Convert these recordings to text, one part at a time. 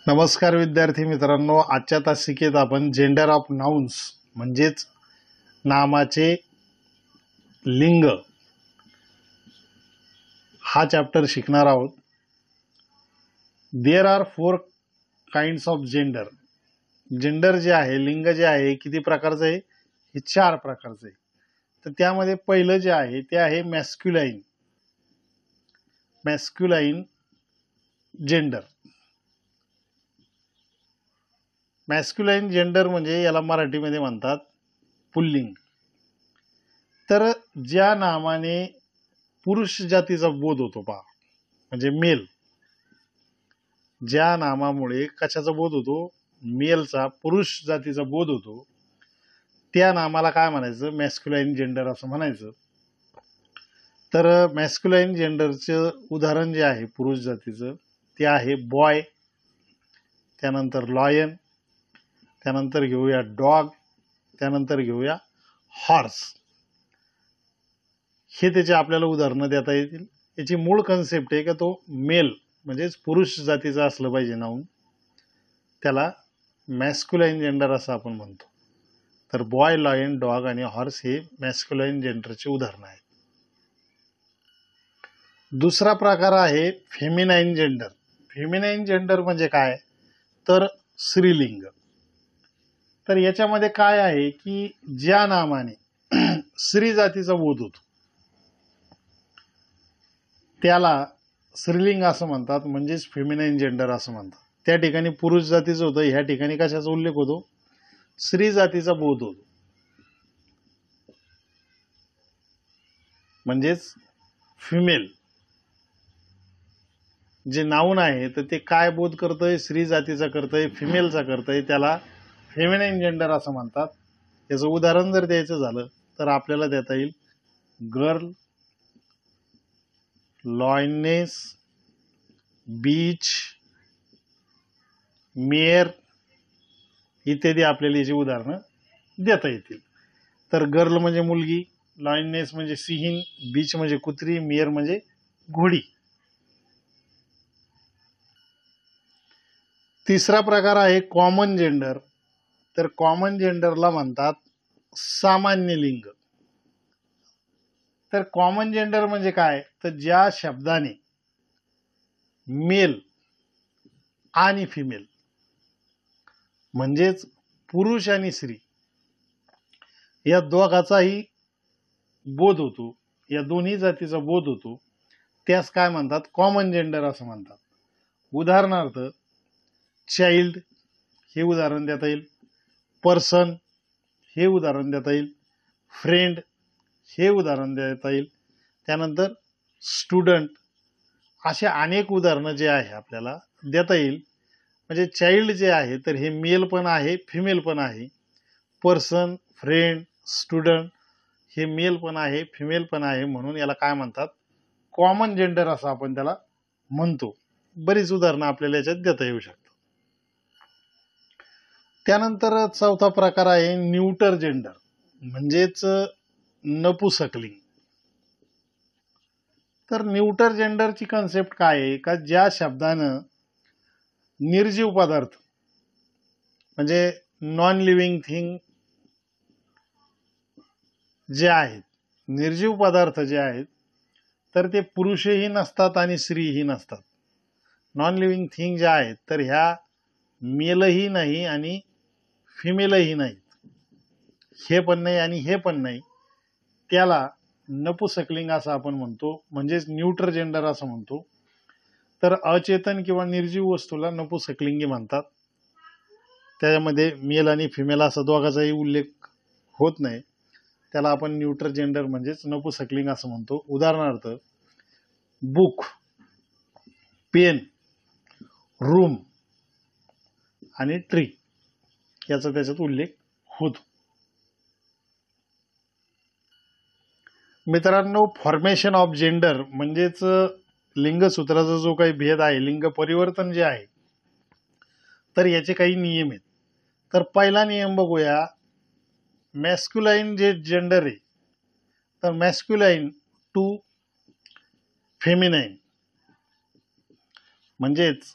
नमस्कार विद्यार्थी मित्रांनो, आजच्या तासिकेत आपण जेंडर ऑफ नाउन्स म्हणजेच नामाचे लिंग हा चॅप्टर शिकणार आहोत. There are 4 kinds of gender. Gender जे आहे, लिंग जे आहे, किती प्रकारचं आहे? हे 4 प्रकारचं आहे. तर त्यामध्ये पहिलं जे आहे ते आहे मॅस्क्युलाइन जेंडर. मॅस्क्युलाइन जेंडर म्हणजे याला मराठीमध्ये म्हणतात पुल्लिंग. तर ज्या नामाने पुरुष जातीचा बोध होतो पहा, म्हणजे मेल, ज्या नामामुळे कशाचा बोध होतो? मेलचा, पुरुष जातीचा बोध होतो, त्या नामाला काय म्हणायचं? मॅस्क्युलाइन जेंडर असं म्हणायचं. तर मॅस्क्युलाइन जेंडरचं उदाहरण जे आहे पुरुष जातीचं ते आहे बॉय, त्यानंतर लॉयन, त्यानंतर घेऊया डॉग, त्यानंतर घेऊया हॉर्स. हे त्याचे आपल्याला उदाहरणं देता येतील. याची मूळ कन्सेप्ट आहे का तो मेल म्हणजेच पुरुष जातीचा असलं पाहिजे नाऊन, त्याला मॅस्क्युलाइन जेंडर असं आपण म्हणतो. तर बॉय, लॉयन, डॉग आणि हॉर्स हे मॅस्क्युलाइन जेंडरचे उदाहरणं आहेत. दुसरा प्रकार आहे फेमिनाइन जेंडर. फेमिनाइन जेंडर म्हणजे काय? तर स्त्रीलिंग. तर याच्यामध्ये काय आहे की ज्या नामाने स्त्री जातीचा बोध होतो त्याला स्त्रीलिंग असं म्हणतात, म्हणजेच फेमिनाइन जेंडर असं म्हणतात. त्या ठिकाणी पुरुष जातीचं होतं, ह्या ठिकाणी कशाचा उल्लेख होतो? स्त्री जातीचा बोध होतो, म्हणजेच फिमेल. जे नाऊन आहे तर ते काय बोध करतंय? स्त्री जातीचा करतंय, फिमेलचा करतंय, त्याला फेमिनाइन जेंडर असं म्हणतात. याचं उदाहरण जर द्यायचं झालं तर आपल्याला देता येईल गर्ल, लॉयनेस, बीच, मेयर इत्यादी आपल्याला याची उदाहरणं देता येतील. तर गर्ल म्हणजे मुलगी, लॉयनेस म्हणजे सिंहीण, बीच म्हणजे कुत्री, मेयर म्हणजे घोडी. तिसरा प्रकार आहे कॉमन जेंडर. तर कॉमन जेंडरला म्हणतात सामान्य लिंग. तर कॉमन जेंडर म्हणजे काय? तर ज्या शब्दाने मेल आणि फिमेल म्हणजेच पुरुष आणि स्त्री या दोघाचाही बोध होतो, या दोन्ही जातीचा बोध होतो, त्यास काय म्हणतात? कॉमन जेंडर असं म्हणतात. उदाहरणार्थ चाइल्ड हे उदाहरण देता येईल, पर्सन हे उदाहरण देता येईल, फ्रेंड हे उदाहरण देता येईल, त्यानंतर स्टुडंट, असे अनेक उदाहरणं जे आहे आपल्याला देता येईल. म्हणजे चाइल्ड जे आहे तर हे मेल पण आहे, फिमेल पण आहे. पर्सन, फ्रेंड, स्टुडंट हे मेल पण आहे, फिमेल पण आहे, म्हणून याला काय म्हणतात? कॉमन जेंडर असं आपण त्याला म्हणतो. बरीच उदाहरणं आपल्याला याच्यात देता येऊ शकतात. त्यानंतर चौथा प्रकार आहे न्यूटर जेंडर, म्हणजेच नपुसकलिंग. तर न्यूटर जेंडरची कन्सेप्ट काय आहे? का ज्या शब्दानं निर्जीव पदार्थ म्हणजे नॉन लिव्हिंग थिंग जे आहेत, निर्जीव पदार्थ जे आहेत तर ते पुरुषही नसतात आणि स्त्रीही नसतात. नॉन लिव्हिंग थिंग जे आहेत तर ह्या मेलही नाही आणि फिमेलही नाहीत, हे पण नाही आणि हे पण नाही, त्याला नपुसकलिंग असं आपण म्हणतो, म्हणजेच न्यूटर जेंडर असं म्हणतो. तर अचेतन किंवा निर्जीव वस्तूला नपुसकलिंगी म्हणतात. त्याच्यामध्ये मेल आणि फिमेल असा दोघांचाही उल्लेख होत नाही, त्याला आपण न्यूटर जेंडर म्हणजेच नपुसकलिंग असं म्हणतो. उदाहरणार्थ बुक, पेन, रूम आणि ट्री याचा त्याच्यात उल्लेख होतो. मित्रांनो, फॉर्मेशन ऑफ जेंडर म्हणजेच लिंगसूत्राचा जो काही भेद आहे, लिंग परिवर्तन जे आहे, तर याचे काही नियम आहेत. तर पहिला नियम बघूया. मॅस्क्युलाइन जे जेंडर आहे तर मॅस्क्युलाइन टू फेमिनाइन, म्हणजेच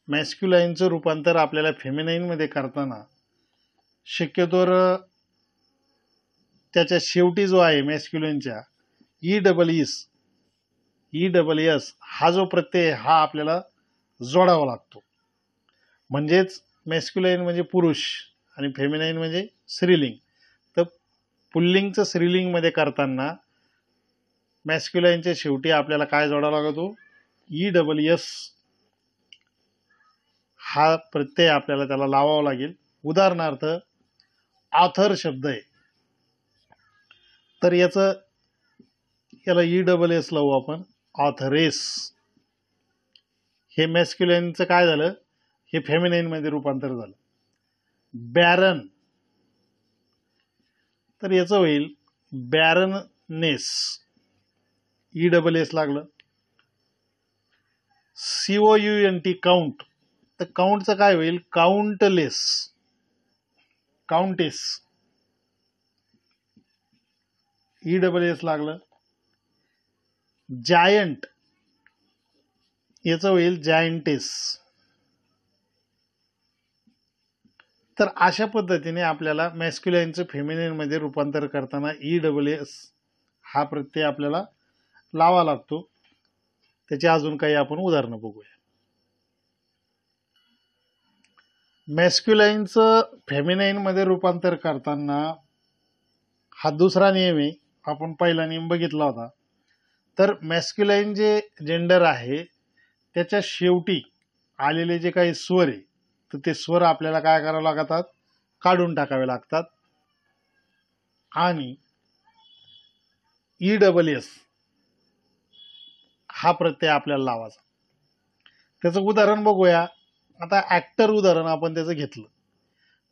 मॅस्क्युलाईनचं रूपांतर आपल्याला फेमिनाईनमध्ये करताना शक्यतोवर त्याच्या शेवटी जो आहे मॅस्क्युलाईनच्या ESS हा जो प्रत्यय हा आपल्याला जोडावा लागतो. म्हणजेच मॅस्क्युलाईन म्हणजे पुरुष आणि फेमिनाईन म्हणजे स्त्रीलिंग. तर पुल्लिंगचं स्त्रीलिंगमध्ये करताना मॅस्क्युलाईनच्या शेवटी आपल्याला काय जोडावा लागतो? ESS हा प्रत्यय आपल्याला त्याला लावावा लागेल. उदाहरणार्थ ऑथर शब्द आहे, तर याला ESS लावू आपण, ऑथरेस. हे मॅस्क्युलाईनचं काय झालं? हे फेमिनाईनमध्ये रूपांतर झालं. बॅरन, तर याचं होईल बॅरननेस, ESS लागलं. COUNT काउंट, तर काउंटचं काय होईल? काउंटलेस, काउंटेस, ESS लागलं. जायंट, याचं होईल जायंटेस. तर अशा पद्धतीने आपल्याला मॅस्क्युलाईनचं फेमिनाईनमध्ये रूपांतर करताना ESS हा प्रत्यय आपल्याला लावा लागतो. त्याची अजून काही आपण उदाहरणं बघूया. मॅस्क्युलाईनचं फेमिनाईनमध्ये रूपांतर करताना हा दुसरा नियम आहे. आपण पहिला नियम बघितला होता. तर मॅस्क्युलाईन जे जेंडर आहे त्याच्या शेवटी आलेले जे काही स्वर आहे, तर ते स्वर आपल्याला काय करावे लागतात? काढून टाकावे लागतात. आणि ESS हा प्रत्यय आपल्याला लावायचा. त्याचं उदाहरण बघूया. आता ॲक्टर उदाहरण आपण त्याचं घेतलं,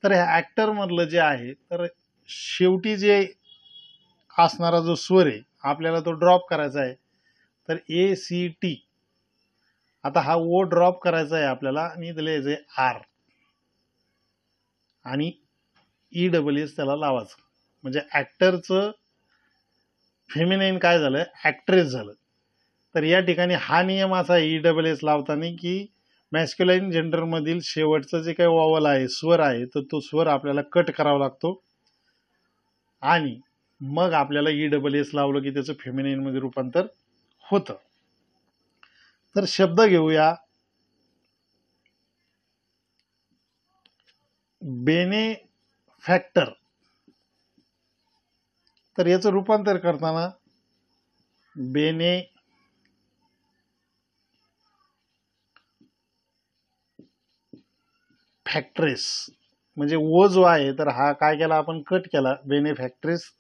तर ह्या ॲक्टरमधलं जे आहे, तर शेवटी जे असणारा जो स्वर आहे आपल्याला तो ड्रॉप करायचा आहे. तर ACT, आता हा ओ ड्रॉप करायचा आहे आपल्याला आणि इथं लिहायचं आहे आर आणि ESS त्याला लावायचं. म्हणजे ॲक्टरचं फेमिनाईन काय झालं? ॲक्ट्रेस झालं. तर या ठिकाणी हा नियम असा आहे ESS लावताना की मॅस्क्युलाईन जेंडरमधील शेवटचं जे काही वॉवल आहे, स्वर आहे, तर तो स्वर आपल्याला कट करावा लागतो आणि मग आपल्याला ESS लावलं की त्याचं फेमिनाईनमध्ये रूपांतर होतं. तर शब्द घेऊया. बेनेफॅक्टर, तर याचं रूपांतर करताना बेनेफॅक्ट्रेस, म्हणजे ओ जो आहे तर हा काय केला आपण? कट केला. बेनेफॅक्ट्रेस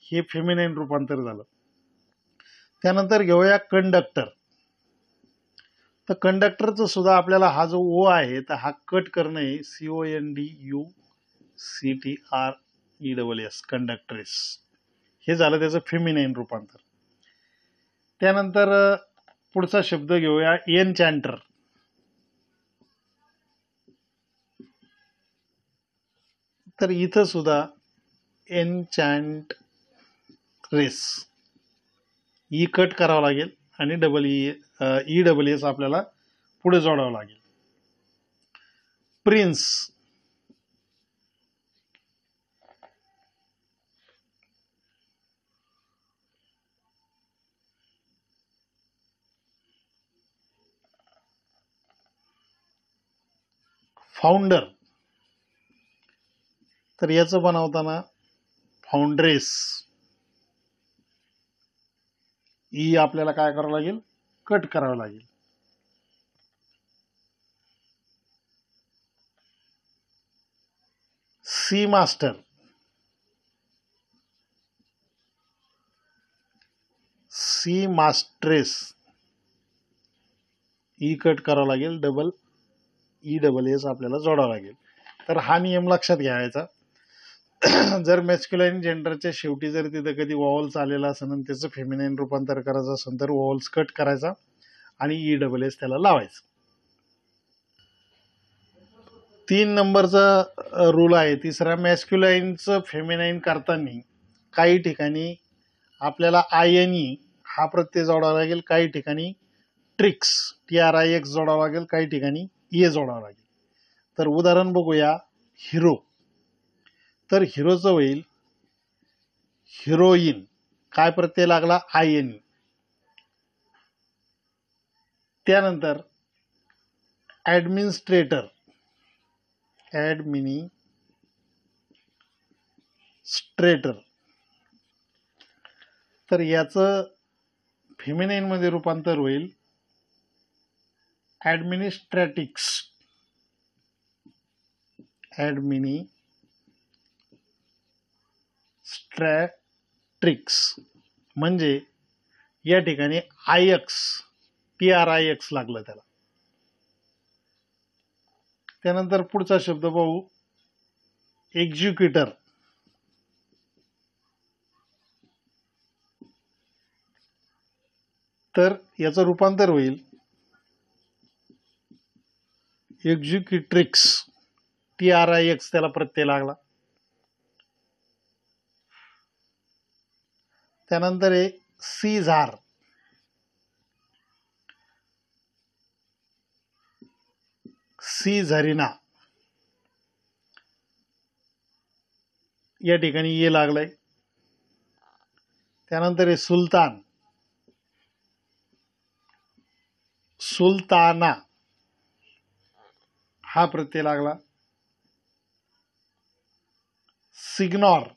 हे फेमिनाईन रूपांतर झालं. त्यानंतर घेऊया कंडक्टर. तर कंडक्टरचं सुद्धा आपल्याला हा जो ओ आहे तर हा कट करणं आहे. CONDUCTRESS, कंडक्ट्रेस. हे झालं त्याचं फेमिनाईन रूपांतर. त्यानंतर पुढचा शब्द घेऊया एनचॅन्टर. तर इथं सुद्धा एनचॅन्ट्रेस ई कट करावं लागेल आणि ESS आपल्याला पुढे जोडावं लागेल. प्रिन्स, फाउंडर, तर याचं बनवताना फाउंड्रेस, ई आपल्याला काय करावं लागेल? कट करावं लागेल. C master, C mistress, E cut करावं लागेल. ESS आपल्याला जोडावं लागेल. तर हा नियम लक्षात घ्यायचा. जर मॅस्क्युलाईन जेंडरच्या शेवटी जर तिथं कधी वॉवल्स आलेला असेल आणि त्याचं फेमिनाईन रूपांतर करायचं असेल तर वॉवल्स कट करायचा आणि ESS त्याला लावायचं. 3 नंबरचा रूल आहे तिसरा. मॅस्क्युलाईनचं फेमिनाईन करताना काही ठिकाणी आपल्याला INE हा प्रत्यय जोडावा लागेल, काही ठिकाणी ट्रिक्स, TRIX जोडावं लागेल, काही ठिकाणी ए जोडावं लागेल. तर उदाहरण बघूया, हिरो. तर हिरोचं होईल हिरोईन, काय प्रत्यय लागला, IN. त्यानंतर ॲडमिनिस्ट्रेटर, तर याचं फेमिनाईन मध्ये रूपांतर होईल ॲडमिनिस्ट्रॅटिक्स. म्हणजे या ठिकाणी TRIX लागलं त्याला. त्यानंतर पुढचा शब्द पाहू, एक्झिक्युटर. तर याचं रूपांतर होईल एक्झिक्युट्रिक्स, TRIX त्याला प्रत्यय लागला. त्यानंतर आहे सीझार. सीझरिना, या ठिकाणी ये लागलाय. त्यानंतर आहे सुलतान, सुलताना, हा प्रत्यय लागला. सिग्नॉर,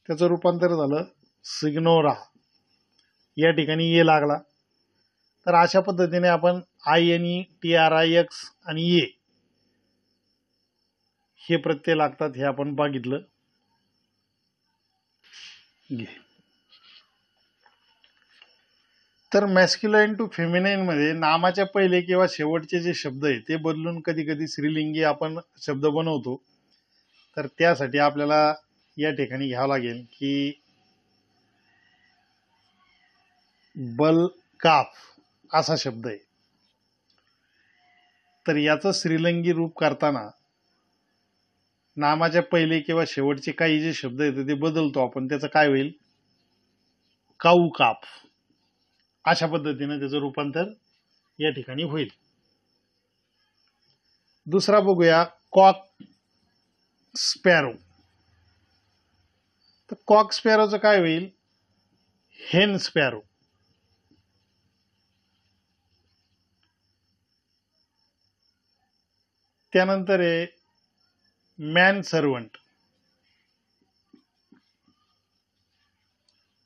त्याचं रूपांतर झालं सिग्नोरा, या ठिकाणी ये लागला. तर अशा पद्धतीने आपण INE, TRIX आणि ये हे प्रत्यय लागतात हे आपण बघितलं. तर मॅस्क्युलाइन टू फेमिनाईन मध्ये नामाच्या पहिले किंवा शेवटचे जे शब्द आहेत ते बदलून कधी कधी स्त्रीलिंगी आपण शब्द बनवतो. तर त्यासाठी आपल्याला या ठिकाणी घ्यावं लागेल की बलकाफ असा शब्द आहे. तर याचं स्त्रीलिंगी रूप करताना नामाच्या पहिले किंवा शेवटचे काही जे शब्द आहेत ते बदलतो आपण. त्याचं काय होईल, काऊकाफ, अशा पद्धतीने त्याचं रूपांतर या ठिकाणी होईल. दुसरा बघूया, कॉक स्पॅरो. तर कॉक स्पॅरोचं काय होईल, हेन स्पॅरो. त्यानंतर आहे मॅन सर्वंट.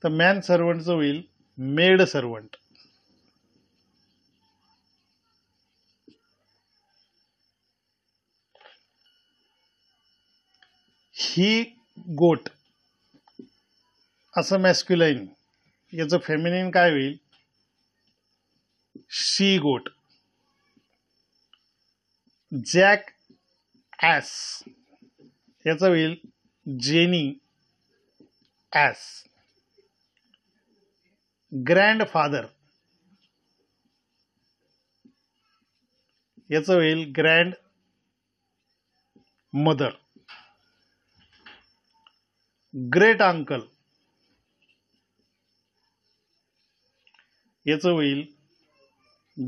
तर मॅन सर्वंटचं होईल मेड सर्वंट. ही गोट असं मॅस्क्युलाइन, याचं फेमिनिन काय होईल, शी गोट. जॅक ॲस, याचं होईल जेनी ॲस. ग्रँडफादर, याचं होईल ग्रँड मदर. ग्रेट अंकल, याचं होईल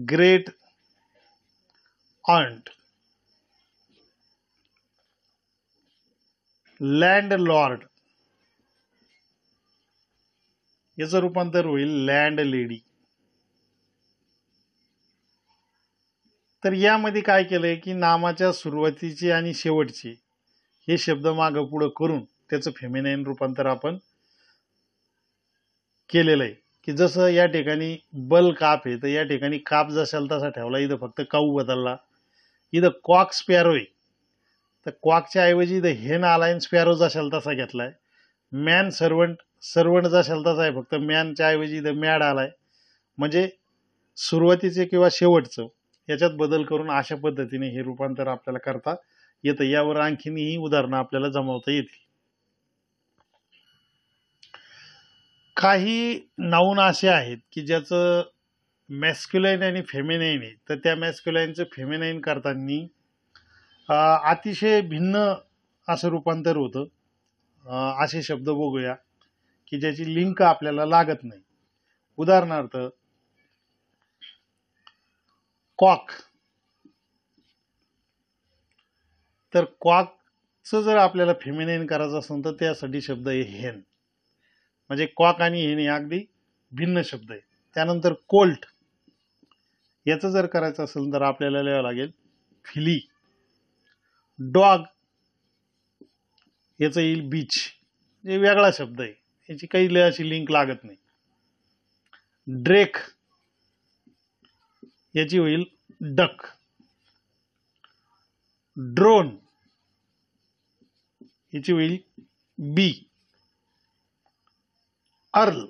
ग्रेट ऑन्ट. लँडलॉर्ड, याचं रूपांतर होईल लँड लेडी. तर यामध्ये काय केलंय की नामाच्या सुरुवातीचे आणि शेवटचे हे शब्द मागं पुढं करून त्याचं फेमिनाईन रूपांतर आपण केलेलं आहे. की जसं या ठिकाणी बल काप आहे, तर या ठिकाणी काप जसाल तसा ठेवला, इथं फक्त काऊ बदलला. इथं कॉक स्पॅरो आहे, तर क्वाकच्या ऐवजी इथं हेन आलाय, स्पॅरो जसाल तसा घेतलाय. मॅन सर्वंट, सर्वंट जसाल तसा आहे, फक्त मॅनच्या ऐवजी इथं मॅड आलाय. म्हणजे सुरुवातीचे किंवा शेवटचं याच्यात बदल करून अशा पद्धतीने हे रूपांतर आपल्याला करता येतं. यावर आणखीनही उदाहरणं आपल्याला जमवता येतील. काही नाऊन असे आहेत की ज्याचं मॅस्क्युलाइन आणि फेमिनाईन आहे, तर त्या मॅस्क्युलाइनचं फेमिनाईन करताना अतिशय भिन्न असं रूपांतर होतं. असे शब्द बघूया की ज्याची लिंक आपल्याला लागत नाही. उदाहरणार्थ कॉक, तर कॉकचं जर आपल्याला फेमिनाईन करायचं असेल तर त्यासाठी शब्द आहे हेन. म्हणजे कॉक आणि हेन हे अगदी भिन्न शब्द आहे. त्यानंतर कोल्ट, याचं जर करायचं असेल तर आपल्याला लिहावं लागेल फिली. डॉग, याचं येईल बीच, हे वेगळा शब्द आहे, याची काही लय अशी लिंक लागत नाही. ड्रेक, याची होईल डक. ड्रोन, याची होईल बी. अर्ल,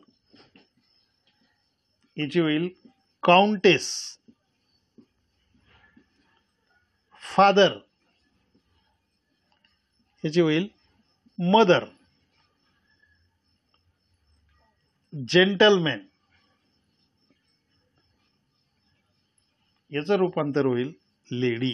याची होईल काउंटेस. फादर, याची होईल मदर. जेंटलमॅन, याचं रूपांतर होईल लेडी.